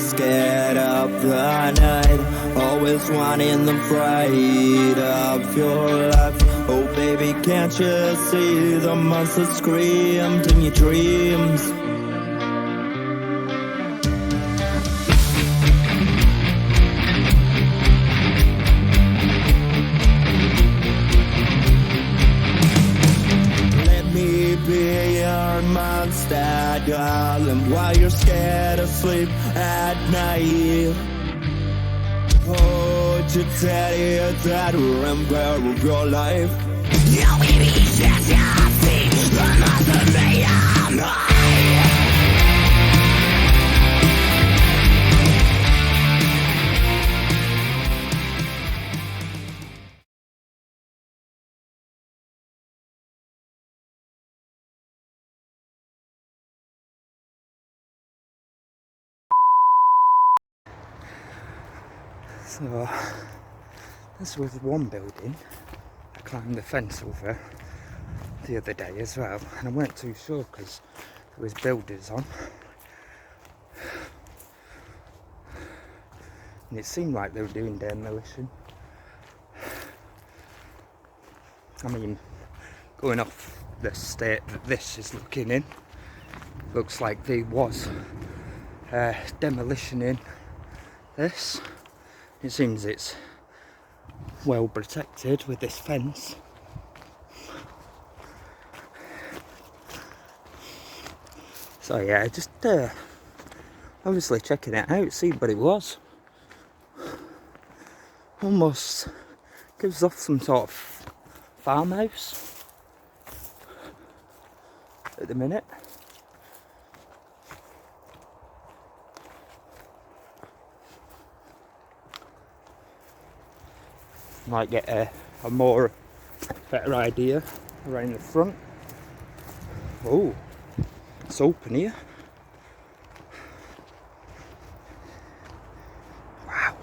scared of the night, always wanting the fright of your life. Oh baby, can't you see the monsters screamed in your dreams? Be your monster, darling, while you're scared asleep at night. Oh, to tell you that remember of your life. No, baby, just your feet, the monster made of mine. So, this was one building. I climbed the fence over the other day as well, and I weren't too sure because there was builders on. And it seemed like they were doing demolition. I mean, going off the state that this is looking in, looks like there was demolition in this. It seems it's well protected with this fence. So yeah, just obviously checking it out, see what it was. Almost gives off some sort of farmhouse at the minute. Might get a more better idea around the front. Oh, it's open here. Wow.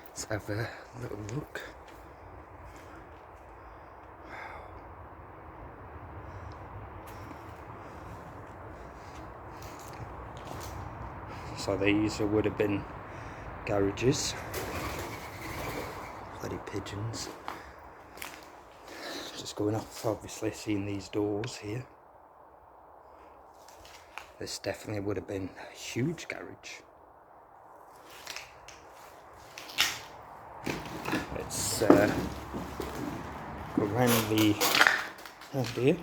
Let's have a little look. So these would have been garages. Bloody pigeons. Just going off, obviously seeing these doors here. This definitely would have been a huge garage. Let's go around the here.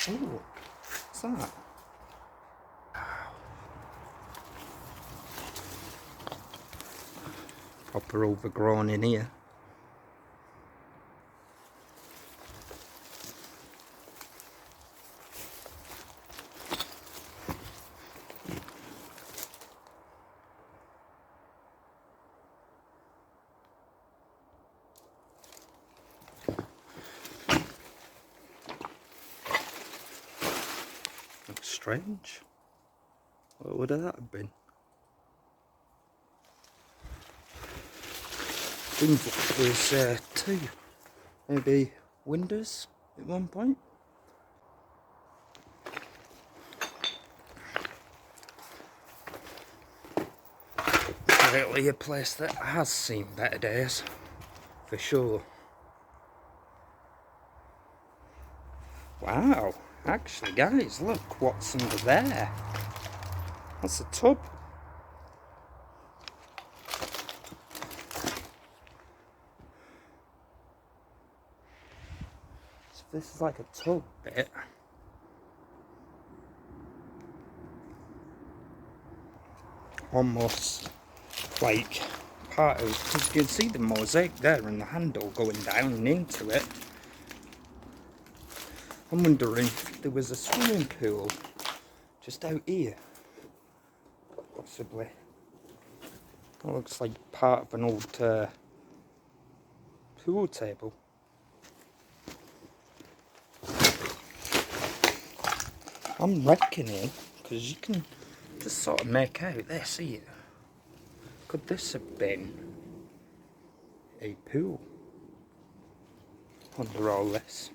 Oh, what's that? Proper overgrown in here. Looks strange. What would that have been? Seems like there's two, maybe windows at one point. Clearly a place that has seen better days, for sure. Wow, actually guys, look what's under there. That's a tub. This is like a tub bit. Almost like part of, because you can see the mosaic there and the handle going down into it. I'm wondering if there was a swimming pool just out here. Possibly. It looks like part of an old pool table. I'm reckoning, because you can just sort of make out this here. Could this have been a pool under all this?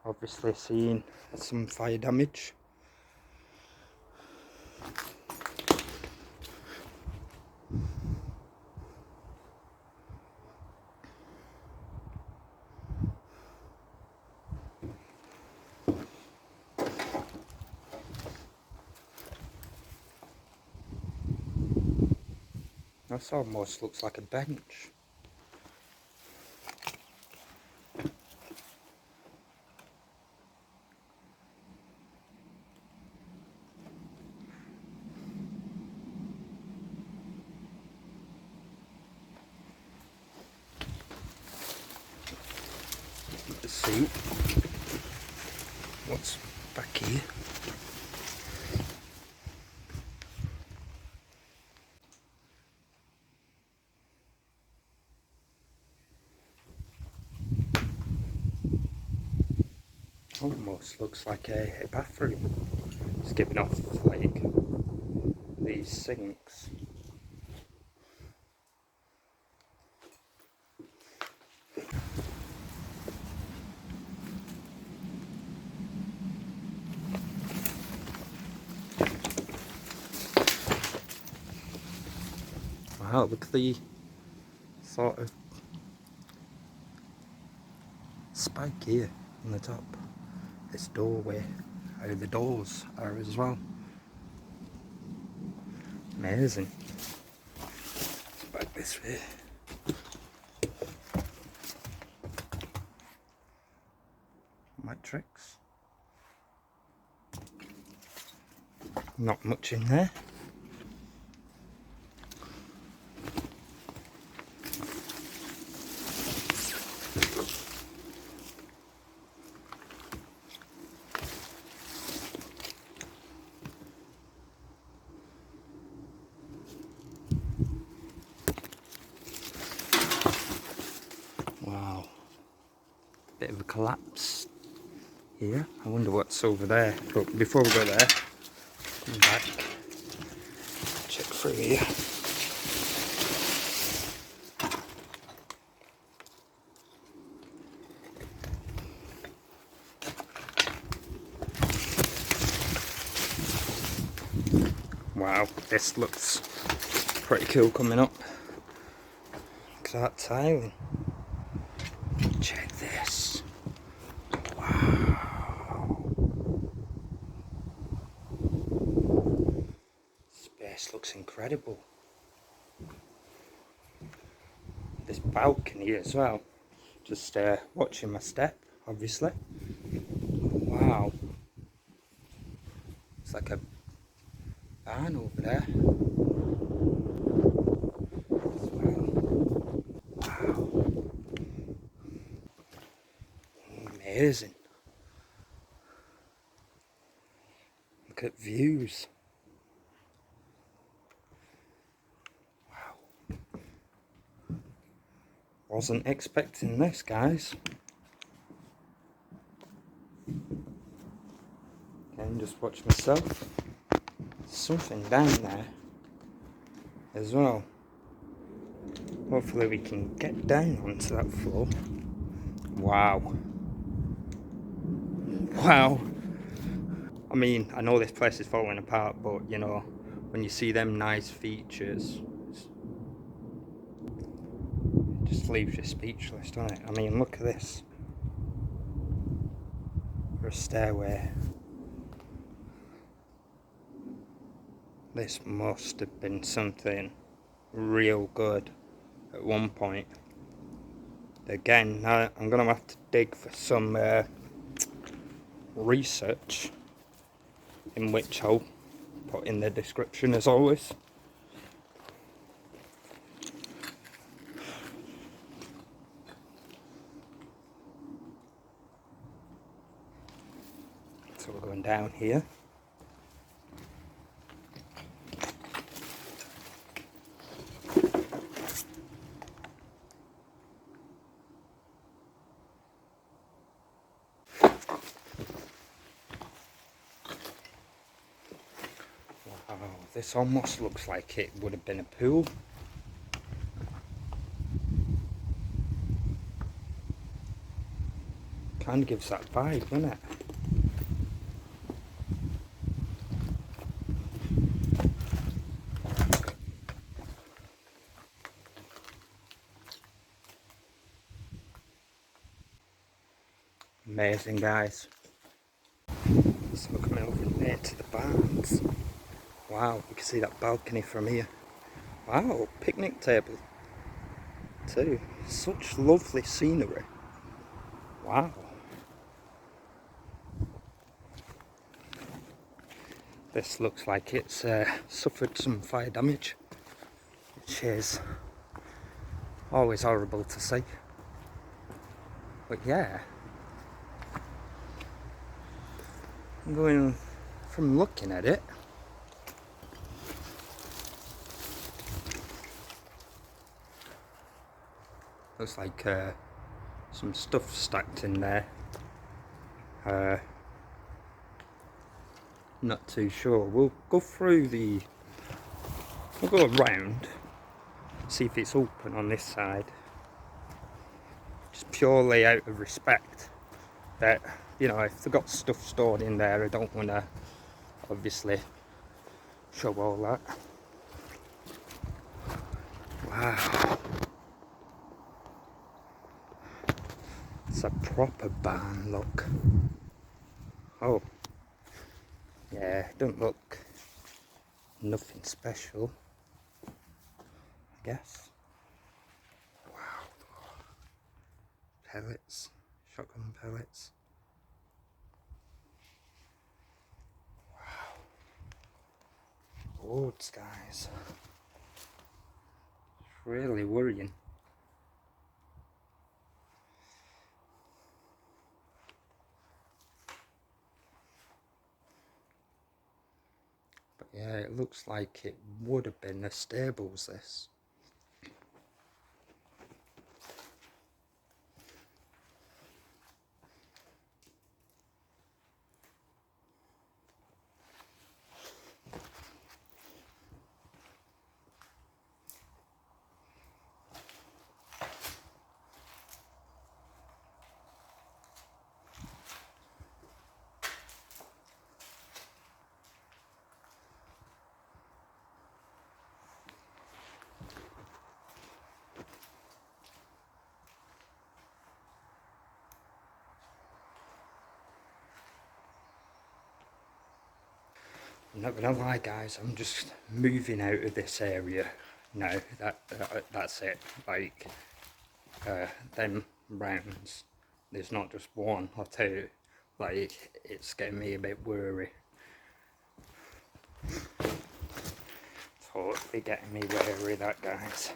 Obviously seeing some fire damage. This almost looks like a bench. Let's see what's back here. Almost looks like a bathroom. It's giving off like these sinks. Wow, look at the sort of spike here on the top. This doorway, how the doors are as well. Amazing. It's back this way. Matrix. Not much in there. Wow, bit of a collapse here. I wonder what's over there. But before we go there, come back, check through here. Wow, this looks pretty cool coming up. Look at that tiling. Check this. Wow. Space looks incredible. This balcony as well. Just watching my step, obviously. Wow. It's like a barn over there. As well. Wow. Amazing. Look at views. Wow. Wasn't expecting this, guys. Again, just watch myself. Something down there as well. Hopefully we can get down onto that floor. Wow. Wow. I mean, I know this place is falling apart, but you know, when you see them nice features, it just leaves you speechless, doesn't it? I mean, look at this. For a stairway. This must have been something real good at one point. Again, I'm going to have to dig for some research in which I'll put in the description as always. So we're going down here. Wow, this almost looks like it would have been a pool. Kind of gives that vibe, doesn't it? Amazing, guys. So we're coming over near to the barns. Wow, you can see that balcony from here. Wow, picnic table too. Such lovely scenery. Wow. This looks like it's suffered some fire damage, which is always horrible to see. But yeah, going from looking at it, looks like some stuff stacked in there. Not too sure. We'll go through the, we'll go around, see if it's open on this side. Just purely out of respect that, you know, if they've got stuff stored in there, I don't want to obviously show all that. Wow. It's a proper barn, look. Oh. Yeah, don't look nothing special, I guess. Wow. Pellets, shotgun pellets. Wow. Loads, guys. It's really worrying. But yeah, it looks like it would have been the stables, this. I'm not gonna lie, guys, I'm just moving out of this area now. That's it. Like, them rounds, there's not just one. I'll tell you, like, it's getting me a bit worried. Totally getting me wary, that, guys.